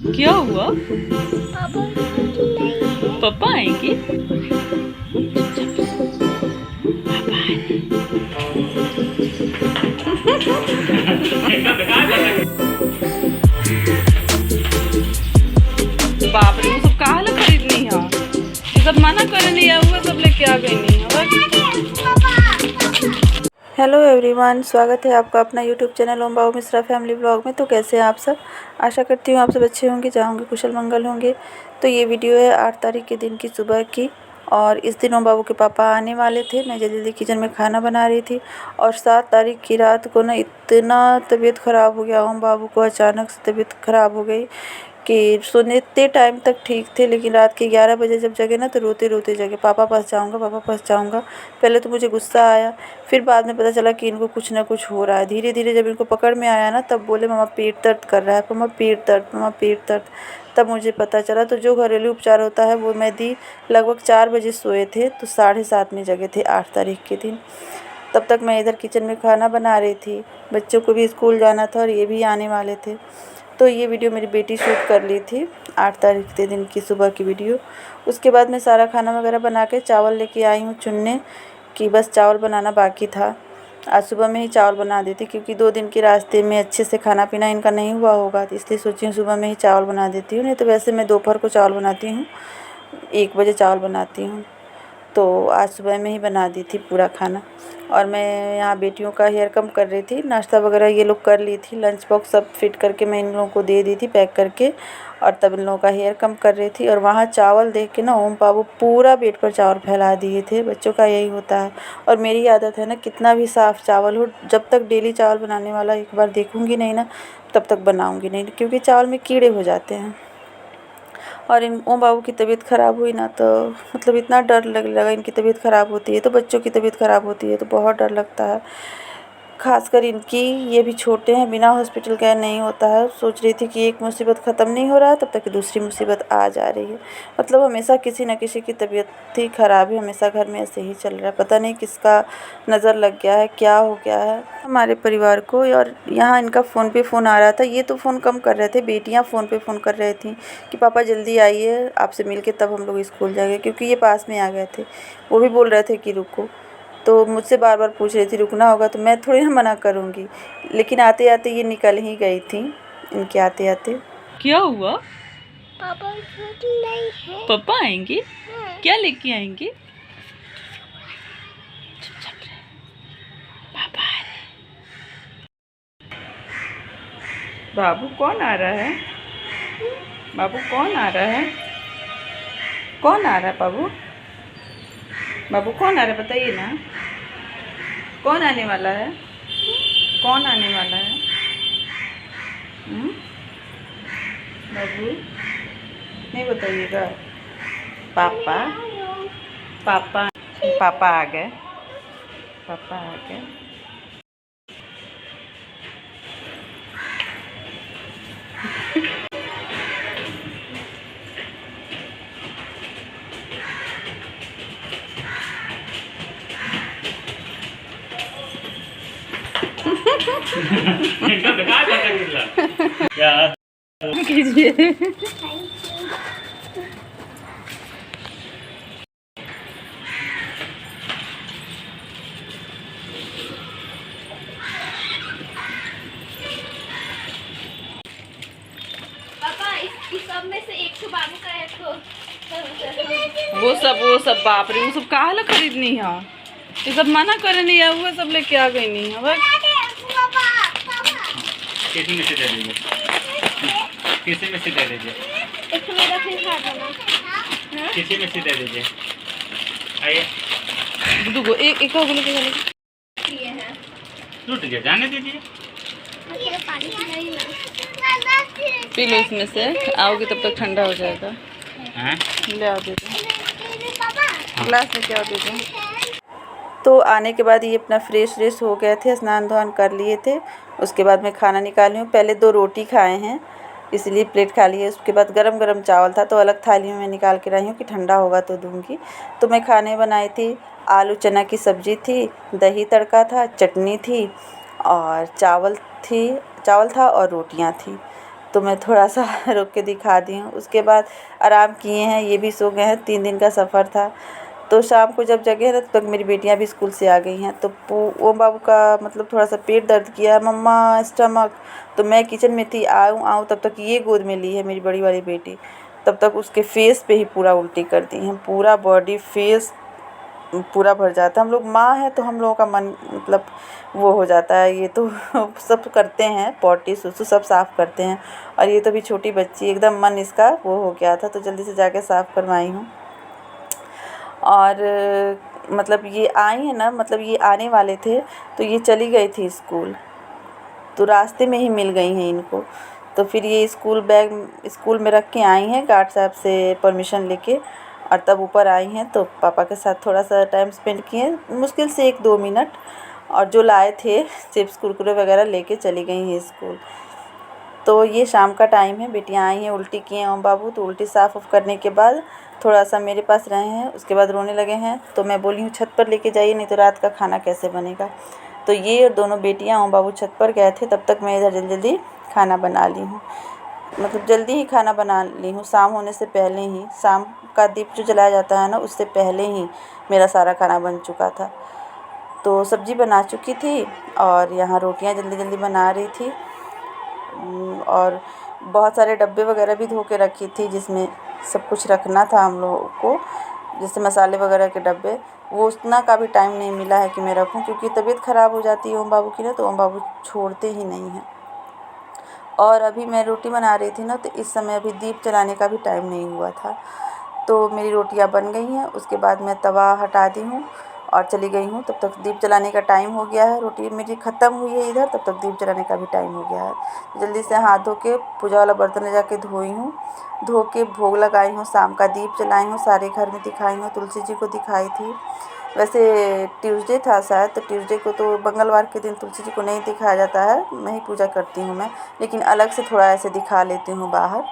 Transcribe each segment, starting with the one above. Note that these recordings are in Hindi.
क्या हुआ? पापा नहीं है। पापा आएंगे? बाप रे, वो सब कहाँ ला खरीदनी है? ये सब मना करे नहीं है, वो सब लेके आ गई नहीं है। हेलो एवरीवन, स्वागत है आपका अपना YouTube channel Om Babu Mishra family blog में। तो कैसे हैं आप सब? आशा करती हूँ आप सब अच्छे होंगे, जाओगे कुशल मंगल होंगे। तो ये वीडियो है 8 तारीख के दिन की सुबह की, और इस दिन ओम बाबू के पापा आने वाले थे। मैं जल्दी जल्दी किचन में खाना बना रही थी, और 7 तारीख की रात को ना इतना तबीयत ख़राब हो गया ओम बाबू को। अचानक से तबीयत ख़राब हो गई कि सोने टाइम तक ठीक थे, लेकिन रात के 11 बजे जब जगे ना तो रोते रोते जगे, पापा पास जाऊंगा, पापा पास जाऊंगा। पहले तो मुझे गुस्सा आया, फिर बाद में पता चला कि इनको कुछ ना कुछ हो रहा है। धीरे धीरे जब इनको पकड़ में आया ना, तब बोले मम्मा पेट दर्द कर रहा है, मम्मा पेट दर्द, मम्मा पेट दर्द। तब मुझे पता चला। तो जो घरेलू उपचार होता है वो मैं दी। लगभग 4 बजे सोए थे तो 7:30 में जगे थे 8 तारीख के दिन। तब तक मैं इधर किचन में खाना बना रही थी, बच्चों को भी स्कूल जाना था और ये भी आने वाले थे। तो ये वीडियो मेरी बेटी शूट कर ली थी, 8 तारीख के दिन की सुबह की वीडियो। उसके बाद मैं सारा खाना वगैरह बना के चावल लेके आई हूँ चुनने कि बस चावल बनाना बाकी था। आज सुबह में ही चावल बना देती, क्योंकि 2 दिन के रास्ते में अच्छे से खाना पीना इनका नहीं हुआ होगा, तो इसलिए सोची हूँ सुबह में ही चावल बना देती हूँ। नहीं तो वैसे मैं दोपहर को चावल बनाती हूँ, 1 बजे चावल बनाती हूँ। तो आज सुबह में ही बना दी थी पूरा खाना। और मैं यहाँ बेटियों का हेयर कम कर रही थी, नाश्ता वगैरह ये लोग कर ली थी, लंच बॉक्स सब फिट करके मैं इन लोगों को दे दी थी पैक करके, और तब इन लोगों का हेयर कम कर रही थी। और वहाँ चावल देख के ना ओम बाबू पूरा बेड पर चावल फैला दिए थे। बच्चों का यही होता है, और मेरी आदत है ना, कितना भी साफ़ चावल हो, जब तक डेली चावल बनाने वाला एक बार देखूँगी नहीं ना, तब तक बनाऊँगी नहीं, क्योंकि चावल में कीड़े हो जाते हैं। और इन ओम बाबू की तबीयत ख़राब हुई ना, तो मतलब इतना डर लगने लगा। इनकी तबीयत ख़राब होती है तो बच्चों की तबीयत ख़राब होती है तो बहुत डर लगता है। ख़ासकर इनकी, ये भी छोटे हैं, बिना हॉस्पिटल गए नहीं होता है। सोच रही थी कि एक मुसीबत ख़त्म नहीं हो रहा है, तब तक दूसरी मुसीबत आ जा रही है। मतलब हमेशा किसी न किसी की तबीयत ही ख़राब है, हमेशा घर में ऐसे ही चल रहा है। पता नहीं किसका नज़र लग गया है, क्या हो गया है हमारे परिवार को। और यहाँ इनका फ़ोन पे फ़ोन आ रहा था, ये तो फ़ोन कम कर रहे थे, बेटियाँ फ़ोन पे फ़ोन कर रही थी कि पापा जल्दी आइए, आपसे मिल के तब हम लोग स्कूल जाएंगे, क्योंकि ये पास में आ गए थे। वो भी बोल रहे थे कि रुको, तो मुझसे बार बार पूछ रही थी रुकना होगा, तो मैं थोड़ी ना मना करूँगी। लेकिन आते आते ये निकल ही गई थी, इनके आते आते। क्या हुआ? पापा नहीं है। पापा आएंगे? क्या लेके आएंगे? पापा आ रहे। बाबू कौन आ रहा है? बाबू कौन आ रहा है? कौन आ रहा है बाबू? बाबू कौन आ रहा है बताइए ना, कौन आने वाला है? कौन आने वाला है? बाबू नहीं बताइएगा। पापा, पापा, पापा आ गए, पापा आ गए। कीजिए। पापा इस सब में से एक तो बाबू का है, तो वो सब बाप रे, वो सब कहाँ ला खरीदनी है? ये सब मना करे नहीं है, वो सब लेके आ गई नहीं है। किसी में से दे दीजिए, किसी में से दे दीजिए, एक मेरा फिर खा देना। किसी में से दे दीजिए। आइए, दुगो एक एक बोले के ये है टूट गया, जाने दीजिए। पानी पिलाई ना। पी लो इसमें से, आओगे तब तक ठंडा हो जाएगा। हाँ? ले आओ दे दो, ग्लास लेके आओ दे दो। तो आने के बाद ये अपना फ्रेश व्रेश हो गए थे, स्नान ध्यान कर लिए थे। उसके बाद मैं खाना निकाली हूँ। पहले 2 रोटी खाए हैं, इसलिए प्लेट खाली है। उसके बाद गरम गरम चावल था, तो अलग थाली में मैं निकाल के रही हूँ कि ठंडा होगा तो दूँगी। तो मैं खाने बनाई थी, आलू चना की सब्ज़ी थी, दही तड़का था, चटनी थी, और चावल था और रोटियाँ थी। तो मैं थोड़ा सा रुक के दिखा दी हूँ। उसके बाद आराम किए हैं, ये भी सो गए हैं। 3 दिन का सफ़र था। तो शाम को जब जगे ना तब तक मेरी बेटियां भी स्कूल से आ गई हैं। तो ओम बाबू का मतलब थोड़ा सा पेट दर्द किया, मम्मा स्टमक। तो मैं किचन में थी, आऊँ तब तक ये गोद में ली है मेरी बड़ी वाली बेटी। तब तक उसके फेस पे ही पूरा उल्टी कर दी हैं, पूरा बॉडी फेस पूरा भर जाता है। हम लोग माँ हैं तो हम लोगों का मन मतलब वो हो जाता है। ये तो सब करते हैं, पॉटी सुसु सब साफ़ करते हैं, और ये तो भी छोटी बच्ची, एकदम मन इसका वो हो गया था। तो जल्दी से जाके साफ़ करवाई हूँ। और मतलब ये आई है ना, मतलब ये आने वाले थे तो ये चली गई थी स्कूल, तो रास्ते में ही मिल गई हैं इनको। तो फिर ये स्कूल बैग स्कूल में रख के आई हैं गार्ड साहब से परमिशन लेके, और तब ऊपर आई हैं। तो पापा के साथ थोड़ा सा टाइम स्पेंड किए, मुश्किल से 1-2 मिनट, और जो लाए थे चिप्स कुरकुरे वगैरह लेके चली गई हैं स्कूल। तो ये शाम का टाइम है, बेटियां आई हैं, उल्टी किए हैं ओम बाबू। तो उल्टी साफ़ उफ करने के बाद थोड़ा सा मेरे पास रहे हैं, उसके बाद रोने लगे हैं। तो मैं बोली हूँ छत पर लेके जाइए, नहीं तो रात का खाना कैसे बनेगा। तो ये और दोनों बेटियां ओम बाबू छत पर गए थे, तब तक मैं इधर जल्दी जल्दी खाना बना ली हूँ। मतलब जल्दी ही खाना बना ली हूँ, शाम होने से पहले ही। शाम का दीप जो जलाया जाता है ना, उससे पहले ही मेरा सारा खाना बन चुका था। तो सब्ज़ी बना चुकी थी, और यहाँ रोटियाँ जल्दी जल्दी बना रही थी। और बहुत सारे डब्बे वगैरह भी धो के रखी थी, जिसमें सब कुछ रखना था हम लोगों को, जैसे मसाले वगैरह के डब्बे। वो उतना का भी टाइम नहीं मिला है कि मैं रखूं, क्योंकि तबीयत ख़राब हो जाती है ओम बाबू की ना, तो ओम बाबू छोड़ते ही नहीं हैं। और अभी मैं रोटी बना रही थी ना, तो इस समय अभी दीप जलाने का भी टाइम नहीं हुआ था। तो मेरी रोटियां बन गई हैं। उसके बाद मैं तवा हटा दी हूँ और चली गई हूँ। तब तक दीप जलाने का टाइम हो गया है, रोटी मेरी ख़त्म हुई है इधर, तब तक दीप जलाने का भी टाइम हो गया है। जल्दी से हाथ धो के पूजा वाला बर्तन ले जाके धोई हूँ, धो के भोग लगाई हूँ, शाम का दीप जलाई हूँ, सारे घर में दिखाई हूँ, तुलसी जी को दिखाई थी। वैसे ट्यूसडे था शायद, तो ट्यूसडे को तो मंगलवार के दिन तुलसी जी को नहीं दिखाया जाता है, नहीं पूजा करती हूँ मैं, लेकिन अलग से थोड़ा ऐसे दिखा लेती हूँ बाहर।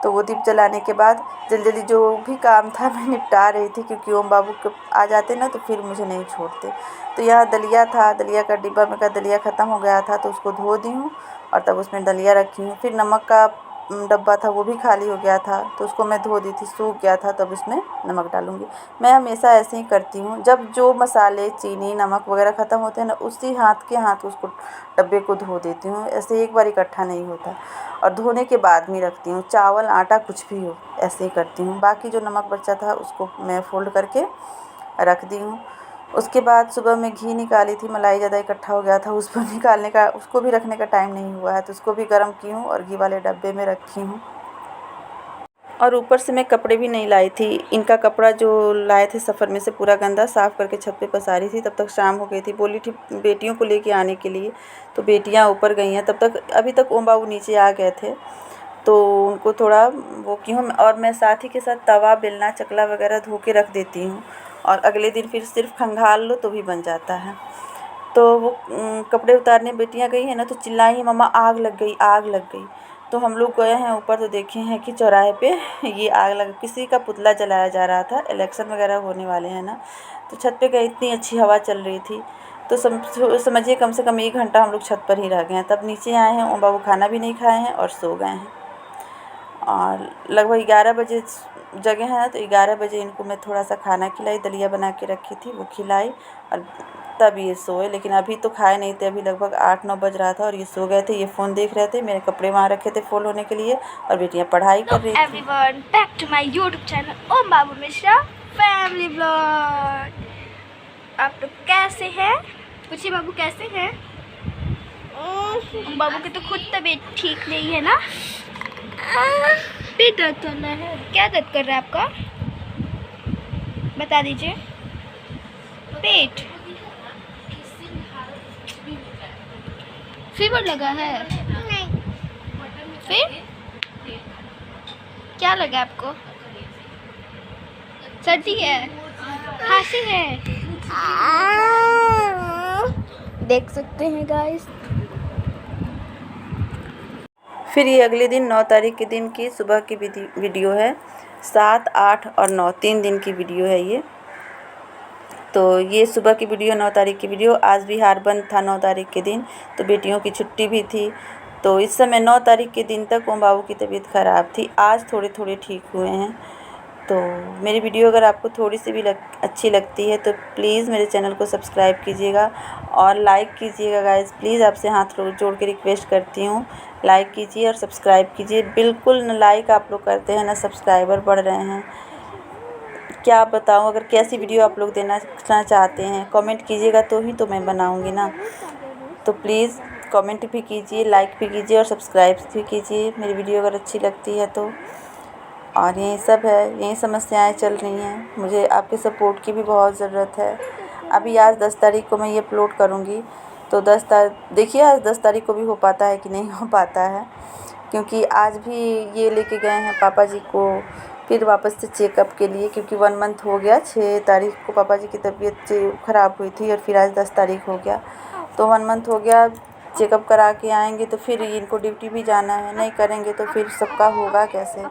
तो वो दीप जलाने के बाद जल्दी जल्दी जो भी काम था मैं निपटा रही थी, क्योंकि ओम बाबू आ जाते ना तो फिर मुझे नहीं छोड़ते। तो यहाँ दलिया था, दलिया का डिब्बा में का दलिया ख़त्म हो गया था, तो उसको धो दी हूँ और तब उसमें दलिया रखी हूँ। फिर नमक का डब्बा था, वो भी खाली हो गया था, तो उसको मैं धो दी थी, सूख गया था, तब उसमें नमक डालूँगी। मैं हमेशा ऐसे ही करती हूँ, जब जो मसाले चीनी नमक वगैरह ख़त्म होते हैं ना, उसी हाथ के हाथ उसको डब्बे को धो देती हूँ, ऐसे एक बार इकट्ठा नहीं होता। और धोने के बाद में रखती हूँ, चावल आटा कुछ भी हो ऐसे ही करती हूँ। बाकी जो नमक बचा था उसको मैं फ़ोल्ड करके रख दी हूँ। उसके बाद सुबह में घी निकाली थी, मलाई ज़्यादा इकट्ठा हो गया था, उसको निकालने का, उसको भी रखने का टाइम नहीं हुआ है, तो उसको भी गर्म की हूँ और घी वाले डब्बे में रखी हूँ। और ऊपर से मैं कपड़े भी नहीं लाई थी, इनका कपड़ा जो लाए थे सफ़र में से पूरा गंदा साफ़ करके छत पे पसारी थी। तब तक शाम हो गई थी, बोली थी बेटियों को लेके आने के लिए, तो बेटियां ऊपर गई हैं। तब तक अभी तक ओम बाबू नीचे आ गए थे, तो उनको थोड़ा वो की हूँ। और मैं साथ ही के साथ तवा बेलना चकला वगैरह धो के रख देती हूँ, और अगले दिन फिर सिर्फ खंगाल लो तो भी बन जाता है। तो वो कपड़े उतारने बेटियां गई हैं ना, तो चिल्लाई मम्मा आग लग गई, आग लग गई। तो हम लोग गए हैं ऊपर, तो देखे हैं कि चौराहे पे ये आग लग, किसी का पुतला जलाया जा रहा था, इलेक्शन वगैरह होने वाले हैं ना। तो छत पे गई, इतनी अच्छी हवा चल रही थी, तो समझिए कम से कम 1 घंटा हम लोग छत पर ही रह गए हैं। तब नीचे आए हैं, ओम बाबू खाना भी नहीं खाए हैं और सो गए हैं। और लगभग 11 बजे जगह हैं ना, तो 11 बजे इनको मैं थोड़ा सा खाना खिलाई, दलिया बना के रखी थी वो खिलाई, और तब ये सोए। लेकिन अभी तो खाए नहीं थे, अभी लगभग 8-9 बज रहा था और ये सो गए थे। ये फ़ोन देख रहे थे, मेरे कपड़े वहाँ रखे थे फोल्ड होने के लिए, और बेटियाँ पढ़ाई कर रही थी। Everyone, back to my YouTube channel Om Babu Mishra family blog. आप लोग कैसे हैं? पूछिए बाबू कैसे हैं? ओम बाबू की तो खुद तबीयत ठीक नहीं है ना, पेट दर्द कर रहा है। क्या दर्द कर रहा है आपका, बता दीजिए। पेट, फीवर लगा है? नहीं। फिर क्या लगा आपको? सर्दी है, खांसी है, देख सकते हैं गाइस। फिर ये अगले दिन 9 तारीख के दिन की सुबह की वीडियो है। 7, 8 और 9 3 दिन की वीडियो है ये। तो ये सुबह की वीडियो 9 तारीख की वीडियो। आज बिहार बंद था 9 तारीख के दिन, तो बेटियों की छुट्टी भी थी, तो इस समय 9 तारीख के दिन तक ओम बाबू की तबीयत ख़राब थी। आज थोड़े थोड़े ठीक हुए हैं। तो मेरी वीडियो अगर आपको थोड़ी सी भी अच्छी लगती है तो प्लीज़ मेरे चैनल को सब्सक्राइब कीजिएगा और लाइक कीजिएगा गाइस। प्लीज़ आपसे हाथ जोड़ के रिक्वेस्ट करती हूँ, लाइक कीजिए और सब्सक्राइब कीजिए। बिल्कुल न लाइक आप लोग करते हैं, ना सब्सक्राइबर बढ़ रहे हैं। क्या बताऊँ, अगर कैसी वीडियो आप लोग देना चाहते हैं कमेंट कीजिएगा तो ही तो मैं बनाऊँगी ना। तो प्लीज़ कमेंट भी कीजिए, लाइक भी कीजिए और सब्सक्राइब भी कीजिए मेरी वीडियो अगर अच्छी लगती है तो। और यही सब है, यही समस्याएं चल रही हैं। मुझे आपके सपोर्ट की भी बहुत ज़रूरत है। अभी आज 10 तारीख को मैं ये अपलोड करूँगी तो 10 तारीख देखिए, आज 10 तारीख को भी हो पाता है कि नहीं हो पाता है, क्योंकि आज भी ये लेके गए हैं पापा जी को फिर वापस से चेकअप के लिए, क्योंकि 1 मंथ हो गया। 6 तारीख को पापा जी की तबीयत ख़राब हुई थी और फिर आज 10 तारीख हो गया, तो 1 मंथ हो गया। चेकअप करा के आएंगे तो फिर इनको ड्यूटी भी जाना है, नहीं करेंगे तो फिर सबका होगा कैसे।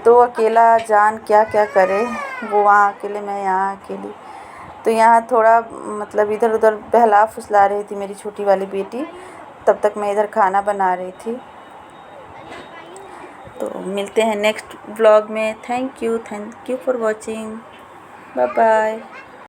तो अकेला जान क्या क्या करे, वो वहाँ अकेले, मैं यहाँ अकेली। तो यहाँ थोड़ा मतलब इधर उधर बहला फुसला रही थी मेरी छोटी वाली बेटी, तब तक मैं इधर खाना बना रही थी। तो मिलते हैं नेक्स्ट व्लॉग में। Thank you for watching. Bye bye.